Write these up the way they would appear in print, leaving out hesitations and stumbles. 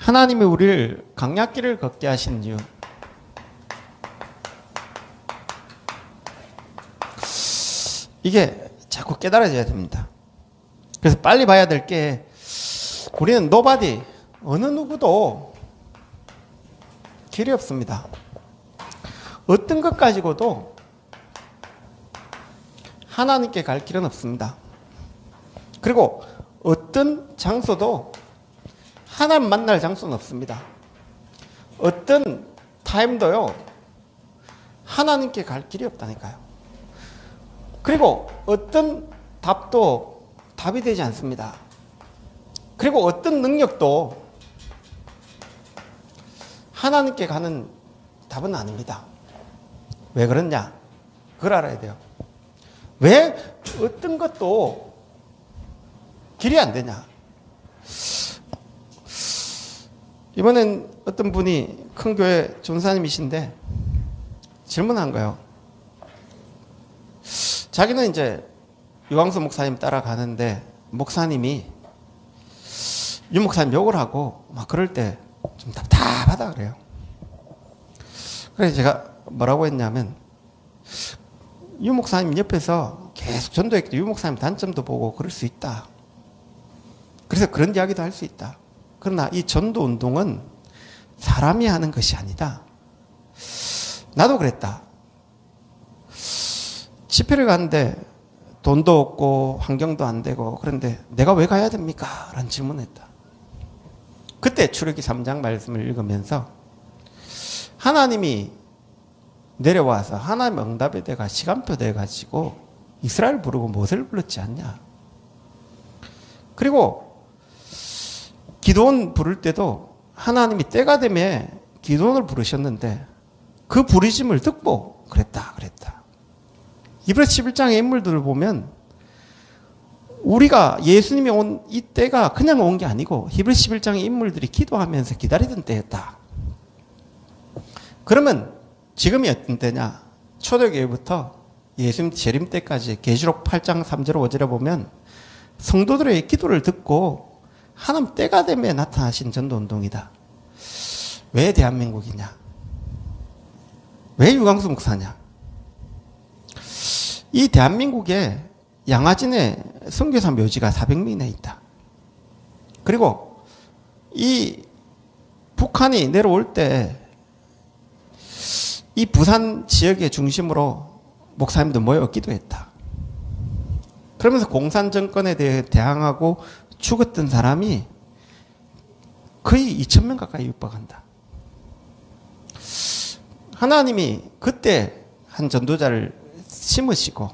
하나님이 우리를 강약길을 걷게 하신 이유, 이게 자꾸 깨달아져야 됩니다. 그래서 빨리 봐야 될 게, 우리는 노바디, 어느 누구도 길이 없습니다. 어떤 것 가지고도 하나님께 갈 길은 없습니다. 그리고 어떤 장소도 하나님 만날 장소는 없습니다. 어떤 타임도요, 하나님께 갈 길이 없다니까요. 그리고 어떤 답도 답이 되지 않습니다. 그리고 어떤 능력도 하나님께 가는 답은 아닙니다. 왜 그러냐? 그걸 알아야 돼요. 왜 어떤 것도 길이 안 되냐? 이번엔 어떤 분이 큰 교회 전사님이신데 질문한 거예요. 자기는 이제 유광수 목사님 따라가는데 목사님이 유 목사님 욕을 하고 막 그럴 때 좀 답답하다 그래요. 그래서 제가 뭐라고 했냐면, 유 목사님 옆에서 계속 전도했기 때문에 유 목사님 단점도 보고 그럴 수 있다. 그래서 그런 이야기도 할 수 있다. 그러나 이 전도 운동은 사람이 하는 것이 아니다. 나도 그랬다. 집회를 가는데 돈도 없고 환경도 안 되고, 그런데 내가 왜 가야 됩니까? 라는 질문을 했다. 그때 출애굽기 3장 말씀을 읽으면서 하나님이 내려와서 하나님의 응답에 대가 시간표 돼가지고 이스라엘 부르고 모세를 불렀지 않냐. 그리고 기도원 부를 때도 하나님이 때가 되면 기도원을 부르셨는데 그 부르심을 듣고 그랬다. 히브리서 11장의 인물들을 보면 우리가 예수님이 온 이 때가 그냥 온 게 아니고 히브리서 11장의 인물들이 기도하면서 기다리던 때였다. 그러면 지금이 어떤 때냐? 초대교회부터 예수님 재림 때까지 계시록 8장 3절 5절에 보면 성도들의 기도를 듣고 하나님 때가 되면 나타나신 전도운동이다. 왜 대한민국이냐? 왜 유광수 목사냐? 이 대한민국에 양화진에 선교사 묘지가 400명이나 있다. 그리고 이 북한이 내려올 때 이 부산 지역의 중심으로 목사님들 모여 기도했다. 그러면서 공산 정권에 대해 대항하고 죽었던 사람이 거의 2,000명 가까이 육박한다. 하나님이 그때 한 전도자를 심으시고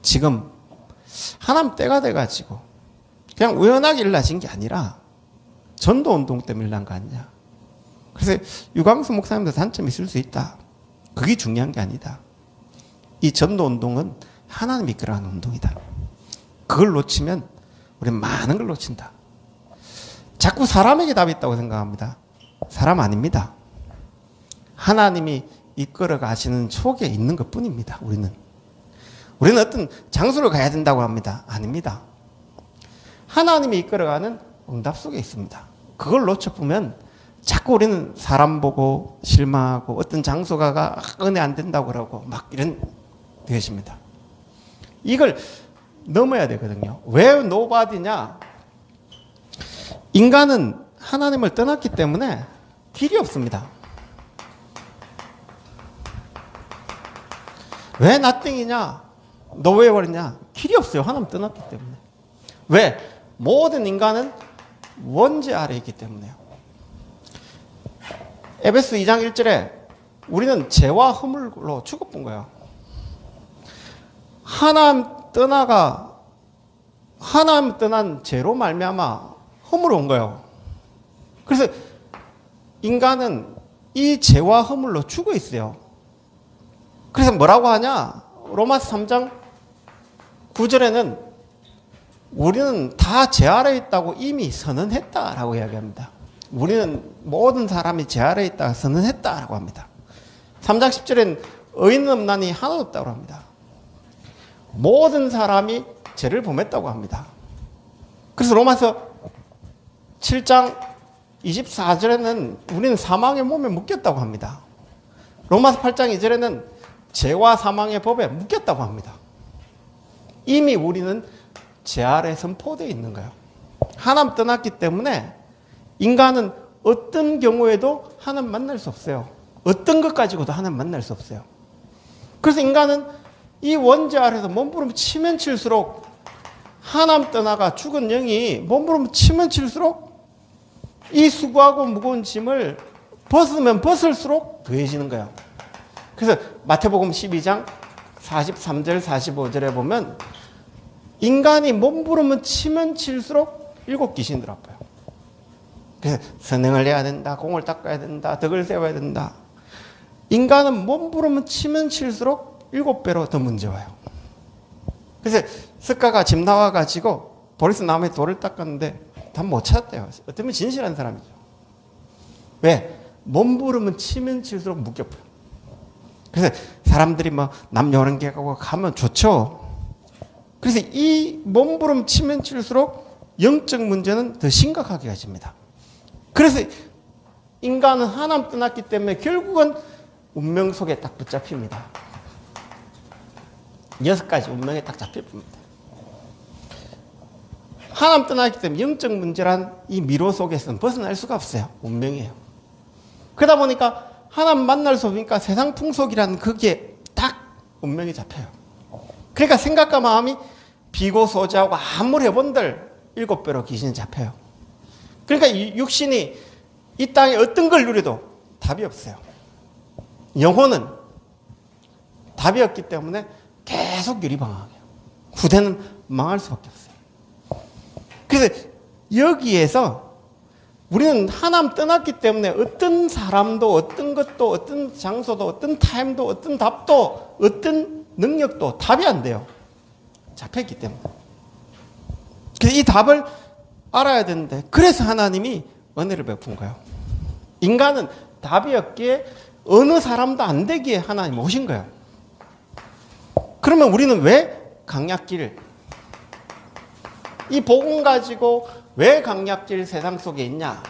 지금 하나님 때가 돼가지고 그냥 우연하게 일어나신 게 아니라 전도운동 때문에 일어난 거 아니냐. 그래서 유광수 목사님도 단점이 있을 수 있다. 그게 중요한 게 아니다. 이 전도운동은 하나님이 이끌어가는 운동이다. 그걸 놓치면 우리는 많은 걸 놓친다. 자꾸 사람에게 답이 있다고 생각합니다. 사람 아닙니다. 하나님이 이끌어 가시는 속에 있는 것 뿐입니다. 우리는 어떤 장소를 가야 된다고 합니다. 아닙니다. 하나님이 이끌어가는 응답 속에 있습니다. 그걸 놓쳐보면 자꾸 우리는 사람 보고 실망하고 어떤 장소가 은혜 안 된다고 그러고 막 이런 것입니다. 이걸 넘어야 되거든요. 왜 노바디냐? 인간은 하나님을 떠났기 때문에 길이 없습니다. 왜 nothing이냐? 너 왜 버렸냐? 길이 없어요. 하나님 떠났기 때문에. 왜? 모든 인간은 원죄 아래에 있기 때문에요. 에베소 2장 1절에 우리는 죄와 허물로 죽어본 거예요. 하나님 떠난 죄로 말미암아 허물 온 거예요. 그래서 인간은 이 죄와 허물로 죽어 있어요. 그래서 뭐라고 하냐? 로마서 3장 9절에는 우리는 다 죄 아래에 있다고 이미 선언했다라고 이야기합니다. 우리는 모든 사람이 죄 아래에 있다고 선언했다라고 합니다. 3장 10절에는 의인 없나니 하나도 없다고 합니다. 모든 사람이 죄를 범했다고 합니다. 그래서 로마서 7장 24절에는 우리는 사망의 몸에 묶였다고 합니다. 로마서 8장 2절에는 죄와 사망의 법에 묶였다고 합니다. 이미 우리는 죄 아래 선포되어 있는 거예요. 하나님 떠났기 때문에 인간은 어떤 경우에도 하나님 만날 수 없어요. 어떤 것 가지고도 하나님 만날 수 없어요. 그래서 인간은 이 원죄 아래서 몸부림 치면 칠수록 하나님 떠나가 죽은 영이 몸부림 치면 칠수록 이 수고하고 무거운 짐을 벗으면 벗을수록 더해지는 거예요. 그래서 마태복음 12장 43절 45절에 보면 인간이 몸부림을 치면 칠수록 7귀신 들어와요. 그래서 선행을 해야 된다, 공을 닦아야 된다, 덕을 세워야 된다. 인간은 몸부림을 치면 칠수록 7배로 더 문제 와요. 그래서 스가가 집 나와가지고 보리스 나무에 돌을 닦았는데 다 못 찾았대요. 어쩌면 진실한 사람이죠. 왜? 몸부림은 치면 칠수록 묶여버려. 그래서 사람들이 뭐 남녀노소 가면 좋죠. 그래서 이 몸부림 치면 칠수록 영적 문제는 더 심각하게 가집니다. 그래서 인간은 하나님 떠났기 때문에 결국은 운명 속에 딱 붙잡힙니다. 6가지 운명에 딱 잡힙니다. 하나님 떠났기 때문에 영적 문제란 이 미로 속에서는 벗어날 수가 없어요. 운명이에요. 그러다 보니까 하나님 만날 수 없으니까 세상 풍속이라는 그게 딱 운명이 잡혀요. 그러니까 생각과 마음이 비고소지하고 아무리 해본들 7배로 귀신이 잡혀요. 그러니까 육신이 이 땅에 어떤 걸 누려도 답이 없어요. 영혼은 답이 없기 때문에 계속 유리방황해요. 후대는 망할 수밖에 없어요. 그래서 여기에서 우리는 하나님 떠났기 때문에 어떤 사람도 어떤 것도 어떤 장소도 어떤 타임도 어떤 답도 어떤 능력도 답이 안 돼요. 잡혔기 때문에. 그래서 이 답을 알아야 되는데 그래서 하나님이 은혜를 베푼 거예요. 인간은 답이 없기에 어느 사람도 안 되기에 하나님 오신 거예요. 그러면 우리는 왜 강약길 이 복음 가지고 왜 강약길 세상 속에 있냐?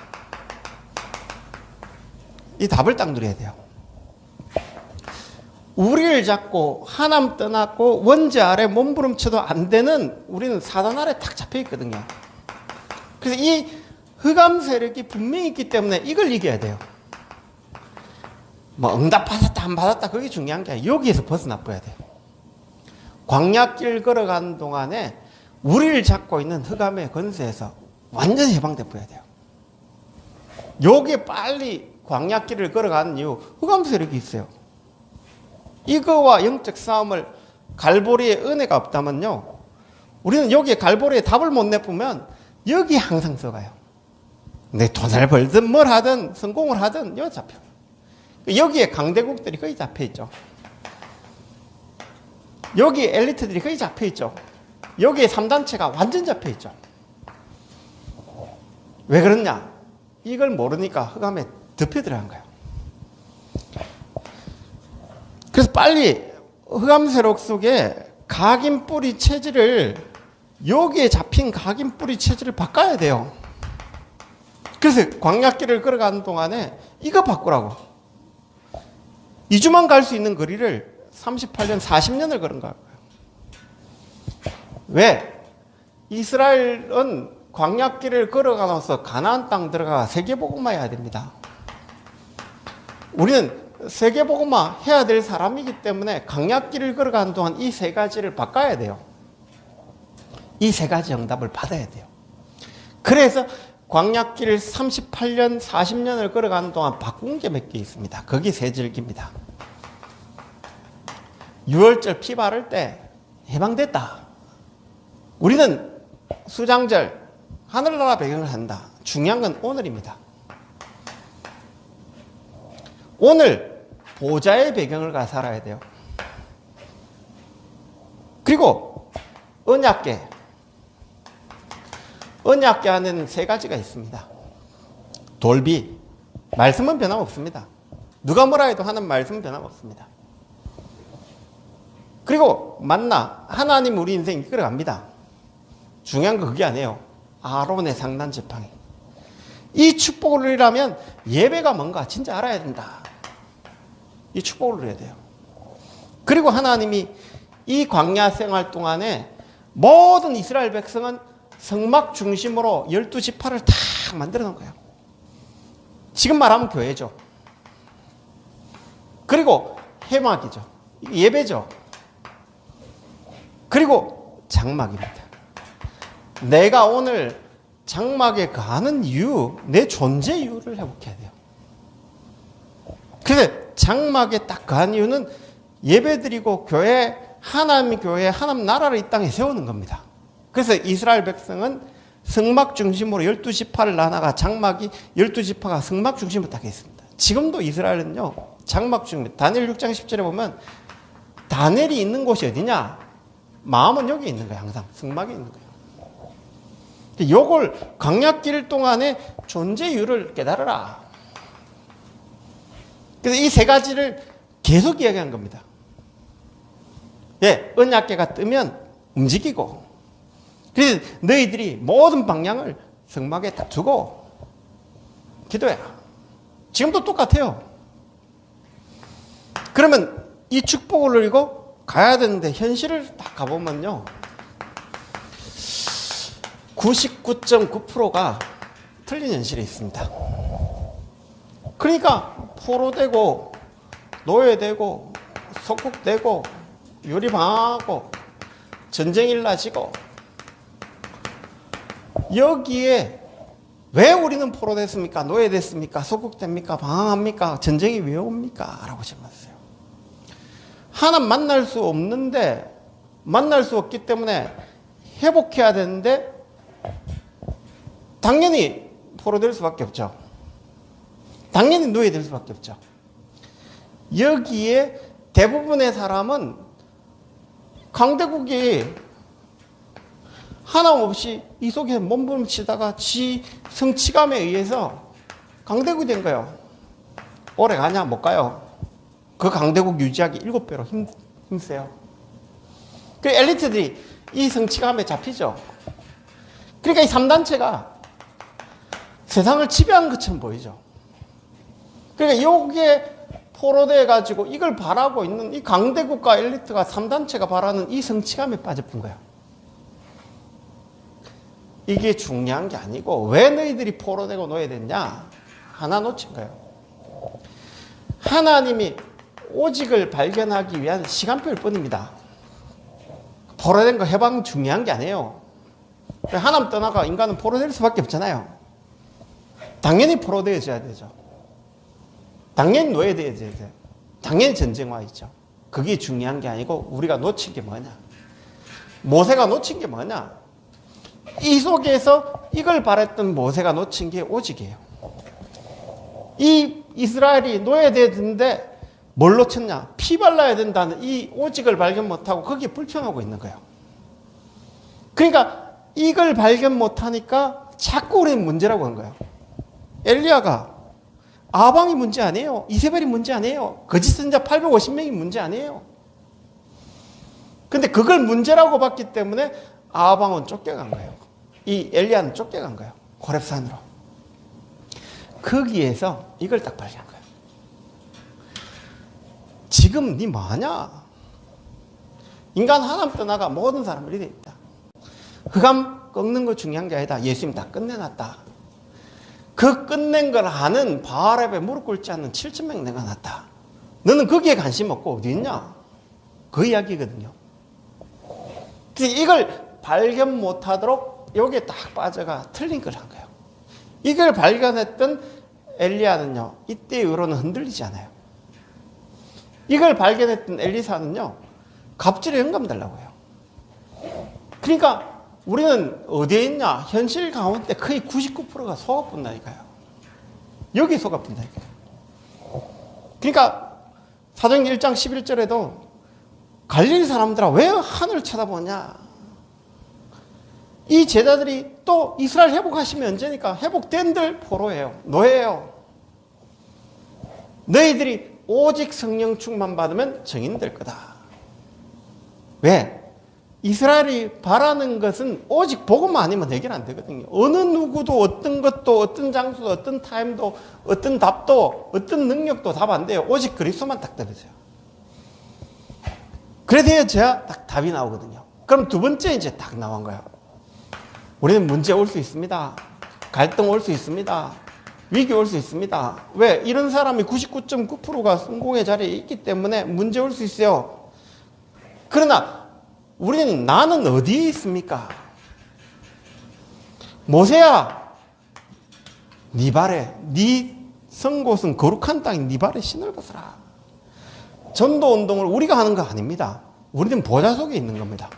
이 답을 딱 누려야 돼요. 우리를 잡고 하나님 떠났고 원죄 아래 몸부림쳐도 안 되는 우리는 사단 아래 딱 잡혀 있거든요. 그래서 이 흑암 세력이 분명히 있기 때문에 이걸 이겨야 돼요. 뭐 응답 받았다 안 받았다 그게 중요한 게 아니라 여기에서 벗어나 버려야 돼요. 광야길 걸어가는 동안에 우리를 잡고 있는 흑암의 권세에서 완전히 해방돼 버려야 돼요. 여기에 빨리 광야길을 걸어가는 이유 흑암 세력이 있어요. 이거와 영적 싸움을 갈보리에 은혜가 없다면요. 우리는 여기에 갈보리에 답을 못 내보면 여기 항상 써가요. 내 돈을 벌든 뭘 하든 성공을 하든 여기 잡혀. 여기에 강대국들이 거의 잡혀있죠. 여기 엘리트들이 거의 잡혀있죠. 여기에 3단체가 완전 잡혀있죠. 왜 그러냐? 이걸 모르니까 흑암에 덮여 들어간 거예요. 그래서 빨리 흑암 세력 속에 각인 뿌리 체질을 여기에 잡힌 각인 뿌리 체질을 바꿔야 돼요. 그래서 광야길을 걸어가는 동안에 이거 바꾸라고. 2주만 갈 수 있는 거리를 38년, 40년을 걸은 거예요. 왜? 이스라엘은 광야길을 걸어가면서 가나안 땅 들어가 세계복음화 해야 됩니다. 우리는 세계복음화 해야 될 사람이기 때문에 광야길을 걸어가는 동안 이 3가지를 바꿔야 돼요. 이 3가지 응답을 받아야 돼요. 그래서 광야길을 38년, 40년을 걸어가는 동안 바꾼 게 몇 개 있습니다. 거기 3절기입니다. 6월절 피 바를 때 해방됐다. 우리는 수장절, 하늘나라 배경을 한다. 중요한 건 오늘입니다. 오늘 보좌의 배경을 가 살아야 돼요. 그리고 언약궤 안에는 3가지가 있습니다. 돌비, 말씀은 변함없습니다. 누가 뭐라 해도 하는 말씀은 변함없습니다. 그리고 만나, 하나님 우리 인생 이끌어갑니다. 중요한 거 그게 아니에요. 아론의 상단 지팡이. 이 축복을 누리려면 예배가 뭔가 진짜 알아야 된다. 이 축복을 누려야 돼요. 그리고 하나님이 이 광야 생활 동안에 모든 이스라엘 백성은 성막 중심으로 12지파를 다 만들어 놓은 거예요. 지금 말하면 교회죠. 그리고 회막이죠. 예배죠. 그리고 장막입니다. 내가 오늘 장막에 가는 이유, 내 존재 이유를 회복해야 돼요. 그래서 장막에 딱 간 이유는 예배드리고 교회, 하나님 교회, 하나님 나라를 이 땅에 세우는 겁니다. 그래서 이스라엘 백성은 성막 중심으로 12지파를 나눠가 장막이 12지파가 성막 중심으로 딱 있습니다. 지금도 이스라엘은요, 장막 중심, 다니엘 6장 10절에 보면 다니엘이 있는 곳이 어디냐? 마음은 여기 있는 거예요. 항상 성막에 있는 거예요. 요걸 광야길 동안에 존재 이유를 깨달으라. 그래서 이 세 가지를 계속 이야기한 겁니다. 예, 언약궤가 뜨면 움직이고, 그래서 너희들이 모든 방향을 성막에 딱 두고 기도해라. 지금도 똑같아요. 그러면 이 축복을 누리고 가야 되는데 현실을 딱 가보면요, 99.9%가 틀린 현실이 있습니다. 그러니까 포로되고 노예되고 속국되고 요리방황하고 전쟁 일어나지고, 여기에 왜 우리는 포로됐습니까? 노예됐습니까? 속국됩니까? 방황합니까? 전쟁이 왜 옵니까? 라고 질문했어요. 하나님 만날 수 없는데, 만날 수 없기 때문에 회복해야 되는데 당연히 포로될 수밖에 없죠. 당연히 노예될 수밖에 없죠. 여기에 대부분의 사람은 강대국이 하나없이 이 속에 몸부림치다가 지 성취감에 의해서 강대국이 된 거예요. 오래 가냐? 못 가요. 그 강대국 유지하기 7배로 힘세요. 그 엘리트들이 이 성취감에 잡히죠. 그러니까 이 3단체가 세상을 지배한 것처럼 보이죠. 그러니까 여기에 포로돼 가지고 이걸 바라고 있는 이 강대국가 엘리트가 3단체가 바라는 이 성취감에 빠져본 거예요. 이게 중요한 게 아니고, 왜 너희들이 포로되고 노예됐냐? 하나 놓친 거예요. 하나님이 오직을 발견하기 위한 시간표일 뿐입니다. 포로된 거 해방 중요한 게 아니에요. 하나님 떠나가 인간은 포로될 수밖에 없잖아요. 당연히 포로되어져야 되죠. 당연히 노예되어져야 돼요. 당연히 전쟁 와 있죠. 그게 중요한 게 아니고, 우리가 놓친 게 뭐냐? 모세가 놓친 게 뭐냐? 이 속에서 이걸 바랬던 모세가 놓친 게 오직이에요. 이 이스라엘이 노예되었는데 뭘 놓쳤냐? 피 발라야 된다는 이 오직을 발견 못하고 거기에 불평하고 있는 거예요. 그러니까 이걸 발견 못하니까 자꾸 우리는 문제라고 한 거예요. 엘리야가 아방이 문제 아니에요. 이세벨이 문제 아니에요. 거짓 선지자 850명이 문제 아니에요. 근데 그걸 문제라고 봤기 때문에 아방은 쫓겨간 거예요. 이 엘리야는 쫓겨간 거예요. 호렙산으로. 거기에서 이걸 딱 발견한 거예요. 지금 네 뭐하냐? 인간 하나님 떠나가 모든 사람을 이래 있다. 흑암 꺾는 거 중요한 게 아니다. 예수님 다 끝내놨다. 그 끝낸 걸 아는 바알 앞에 무릎 꿇지 않는 7,000명 내가 놨다. 너는 거기에 관심 없고 어디 있냐? 그 이야기거든요. 그래서 이걸 발견 못하도록 여기에 딱 빠져가 틀린 걸 한 거예요. 이걸 발견했던 엘리야는요, 이때 이후로는 흔들리지 않아요. 이걸 발견했던 엘리사는요, 갑질에 영감 달라고 해요. 그러니까 우리는 어디에 있냐? 현실 가운데 거의 99%가 속아본다니까요. 여기 속아본다니까요. 그러니까 사도행전 1장 11절에도 갈릴리 사람들아 왜 하늘을 쳐다보냐? 이 제자들이 또 이스라엘 회복하시면 언제니까? 회복된들 포로예요. 노예예요. 너희들이 오직 성령 충만 받으면 정인 될 거다. 왜? 이스라엘이 바라는 것은 오직 복음만 아니면 해결 안 되거든요. 어느 누구도 어떤 것도 어떤 장소도 어떤 타임도 어떤 답도 어떤 능력도 답 안 돼요. 오직 그리스도만 딱 떨어져요. 그래야 딱 답이 나오거든요. 그럼 두 번째 이제 딱 나온 거예요. 우리는 문제 올 수 있습니다. 갈등 올 수 있습니다. 위기 올 수 있습니다. 왜? 이런 사람이 99.9%가 성공의 자리에 있기 때문에 문제 올 수 있어요. 그러나 우리는 나는 어디에 있습니까? 모세야, 네 발에, 네 성곳은 거룩한 땅인 네 발에 신을 벗어라. 전도 운동을 우리가 하는 거 아닙니다. 우리는 보좌 속에 있는 겁니다.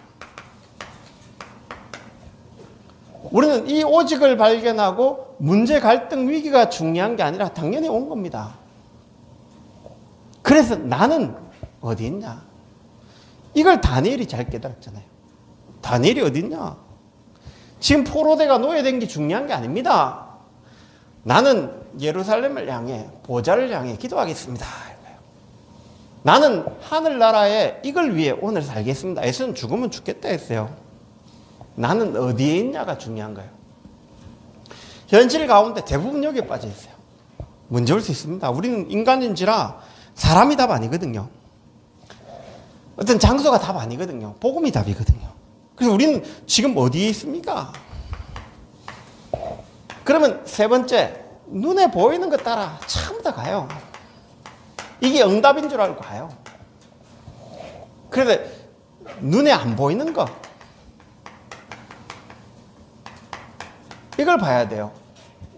우리는 이 오직을 발견하고 문제, 갈등, 위기가 중요한 게 아니라 당연히 온 겁니다. 그래서 나는 어디 있냐? 이걸 다니엘이 잘 깨달았잖아요. 다니엘이 어디 있냐? 지금 포로대가 노예된 게 중요한 게 아닙니다. 나는 예루살렘을 향해 보좌를 향해 기도하겠습니다. 나는 하늘나라에 이걸 위해 오늘 살겠습니다. 예수는 죽으면 죽겠다 했어요. 나는 어디에 있냐가 중요한 거예요. 현실 가운데 대부분 여기에 빠져 있어요. 문제 올 수 있습니다. 우리는 인간인지라 사람이 답 아니거든요. 어떤 장소가 답 아니거든요. 복음이 답이거든요. 그래서 우리는 지금 어디에 있습니까? 그러면 세 번째, 눈에 보이는 것 따라 전부 다 가요. 이게 응답인 줄 알고 가요. 그래서 눈에 안 보이는 거, 이걸 봐야 돼요.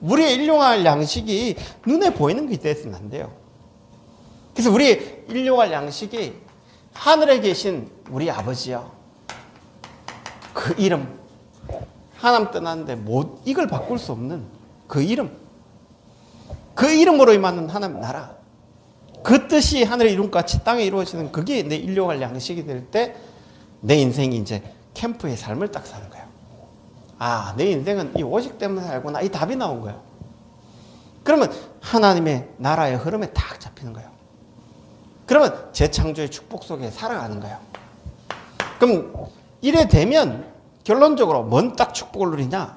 우리의 일용할 양식이 눈에 보이는 게 됐으면 안 돼요. 그래서 우리의 일용할 양식이 하늘에 계신 우리 아버지요. 그 이름. 하나님 떠났는데 이걸 바꿀 수 없는 그 이름. 그 이름으로 임하는 하나님 나라. 그 뜻이 하늘의 이름같이 땅에 이루어지는 그게 내 일용할 양식이 될 때 내 인생이 이제 캠프의 삶을 딱 사는 거예요. 아, 내 인생은 이 오직 때문에 살구나. 이 답이 나온 거예요. 그러면 하나님의 나라의 흐름에 딱 잡히는 거예요. 그러면 재창조의 축복 속에 살아가는 거예요. 그럼 이래 되면 결론적으로 뭔 딱 축복을 누리냐?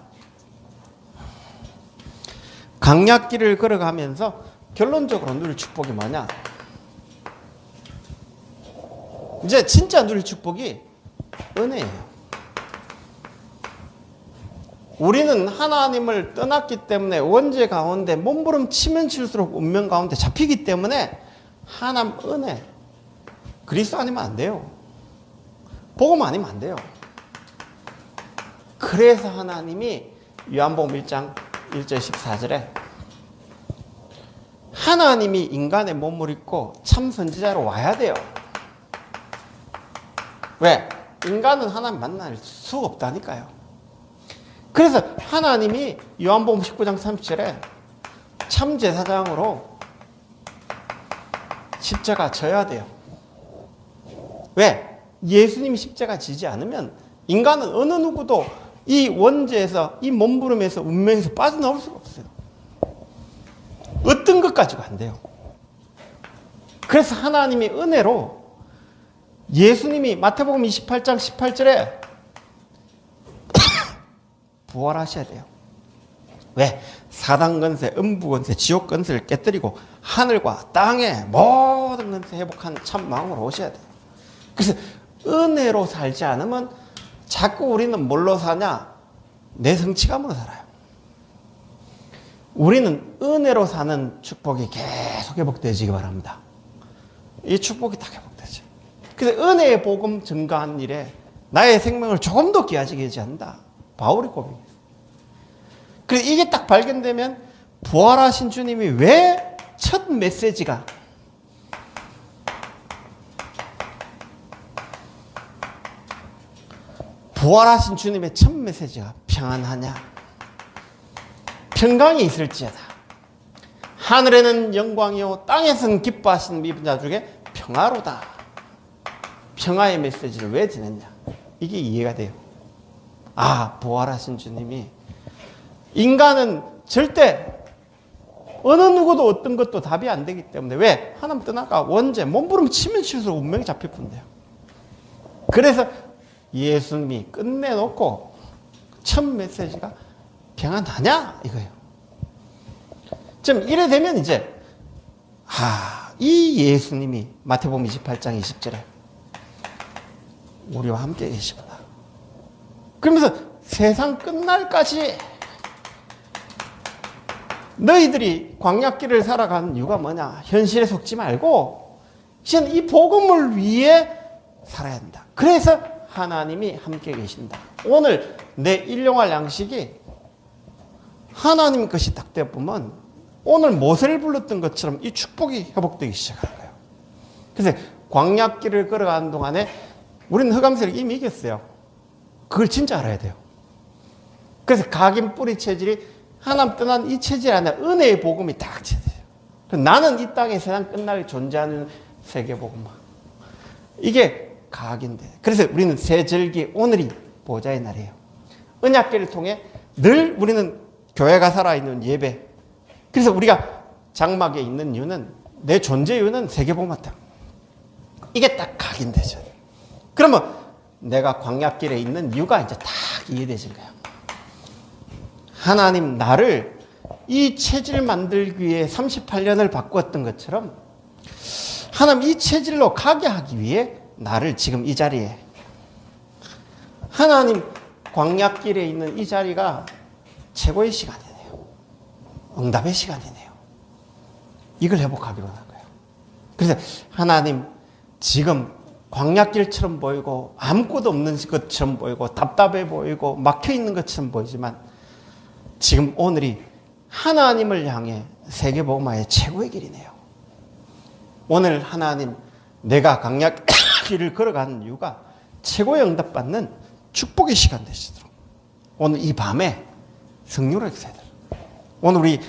강약길을 걸어가면서 결론적으로 누릴 축복이 뭐냐? 이제 진짜 누릴 축복이 은혜예요. 우리는 하나님을 떠났기 때문에 원죄 가운데 몸부림치면 칠수록 운명 가운데 잡히기 때문에 하나님 은혜, 그리스도 아니면 안 돼요. 복음 아니면 안 돼요. 그래서 하나님이 요한복음 1장 1절 14절에 하나님이 인간의 몸을 입고 참 선지자로 와야 돼요. 왜? 인간은 하나님 만날 수 없다니까요. 그래서 하나님이 요한복음 19장 30절에 참 제사장으로 십자가 져야 돼요. 왜? 예수님이 십자가 지지 않으면 인간은 어느 누구도 이 원죄에서, 이 몸부림에서, 운명에서 빠져나올 수가 없어요. 어떤 것 가지고 안 돼요. 그래서 하나님이 은혜로 예수님이 마태복음 28장 18절에 부활하셔야 돼요. 왜? 사단 권세, 음부 권세, 지옥 권세를 깨뜨리고 하늘과 땅의 모든 권세 회복한 참 마음으로 오셔야 돼요. 그래서 은혜로 살지 않으면 자꾸 우리는 뭘로 사냐? 내 성취감으로 살아요. 우리는 은혜로 사는 축복이 계속 회복되시기 바랍니다. 이 축복이 다 회복되죠. 그래서 은혜의 복음 증가한 일에 나의 생명을 조금 더 귀하게 하지 않는다. 바울이 고백했어요. 그래서 이게 딱 발견되면 부활하신 주님이 왜 첫 메시지가 부활하신 주님의 첫 메시지가 평안하냐? 평강이 있을지어다. 하늘에는 영광이요 땅에서는 기뻐하시는 미분자 중에 평화로다. 평화의 메시지를 왜 지냈냐? 이게 이해가 돼요. 아, 부활하신 주님이 인간은 절대 어느 누구도 어떤 것도 답이 안 되기 때문에 왜? 하나님 떠나가 원죄 몸부림 치면 칠수록 운명이 잡힐 뿐이에요. 그래서 예수님이 끝내놓고 첫 메시지가 평안하냐 이거예요. 좀 이래 되면 이제 이 예수님이 마태복음 28장 20절에 우리와 함께 계시구나. 그러면서 세상 끝날까지 너희들이 광야길을 살아가는 이유가 뭐냐? 현실에 속지 말고 이제는 이 복음을 위해 살아야 한다. 그래서 하나님이 함께 계신다. 오늘 내 일용할 양식이 하나님 것이 딱 되어보면 오늘 모세를 불렀던 것처럼 이 축복이 회복되기 시작하는 거예요. 그래서 광야길을 걸어가는 동안에 우리는 흑암세력이 이미 이겼어요. 그걸 진짜 알아야 돼요. 그래서 각인 뿌리 체질이 하나님 떠난 이 체질 안에 은혜의 복음이 딱 체질이에요. 나는 이 땅에 세상 끝날 존재하는 세계 복음. 이게 각인데. 그래서 우리는 세절기 오늘이 보좌의 날이에요. 언약궤를 통해 늘 우리는 교회가 살아있는 예배. 그래서 우리가 장막에 있는 이유는 내 존재 이유는 세계 복음 같다. 이게 딱 각인되죠. 그러면 내가 광야길에 있는 이유가 이제 딱 이해되신 거예요. 하나님 나를 이 체질 만들기 위해 38년을 바꾸었던 것처럼 하나님 이 체질로 가게 하기 위해 나를 지금 이 자리에 하나님 광야길에 있는 이 자리가 최고의 시간이네요. 응답의 시간이네요. 이걸 회복하기로 한 거예요. 그래서 하나님 지금 광야길처럼 보이고 아무것도 없는 것처럼 보이고 답답해 보이고 막혀있는 것처럼 보이지만 지금 오늘이 하나님을 향해 세계복음화의 최고의 길이네요. 오늘 하나님 내가 광야길을 걸어가는 이유가 최고의 응답받는 축복의 시간 되시도록 오늘 이 밤에 성령으로 역사해야 돼요. 오늘 우리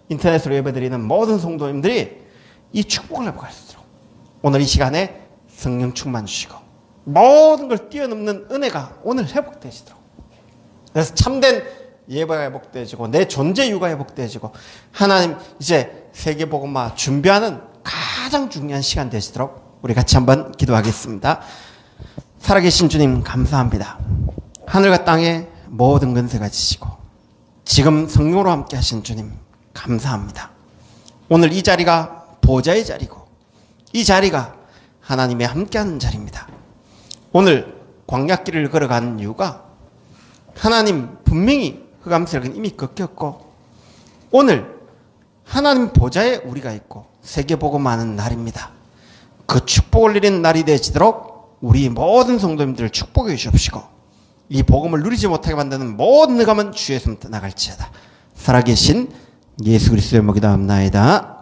인터넷으로 예배드리는 모든 성도님들이 이 축복을 회복할 수 있도록 오늘 이 시간에 성령 충만 주시고 모든 걸 뛰어넘는 은혜가 오늘 회복되시도록 그래서 참된 예배가 회복되어지고 내 존재 이유가 회복되어지고 하나님 이제 세계복음화 준비하는 가장 중요한 시간 되시도록 우리 같이 한번 기도하겠습니다. 살아계신 주님 감사합니다. 하늘과 땅의 모든 근세가 지시고 지금 성령으로 함께 하신 주님 감사합니다. 오늘 이 자리가 보좌의 자리고 이 자리가 하나님의 함께하는 자리입니다. 오늘 광야길을 걸어가는 이유가 하나님 분명히 흑암세력은 이미 꺾였고 오늘 하나님 보좌에 우리가 있고 세계복음하는 날입니다. 그 축복을 누리는 날이 되시도록 우리 모든 성도님들을 축복해 주시옵시고 이 복음을 누리지 못하게 만드는 모든 흑암은 주의 손부터 나갈지어다. 살아계신 예수 그리스도의 목이 다음나이다.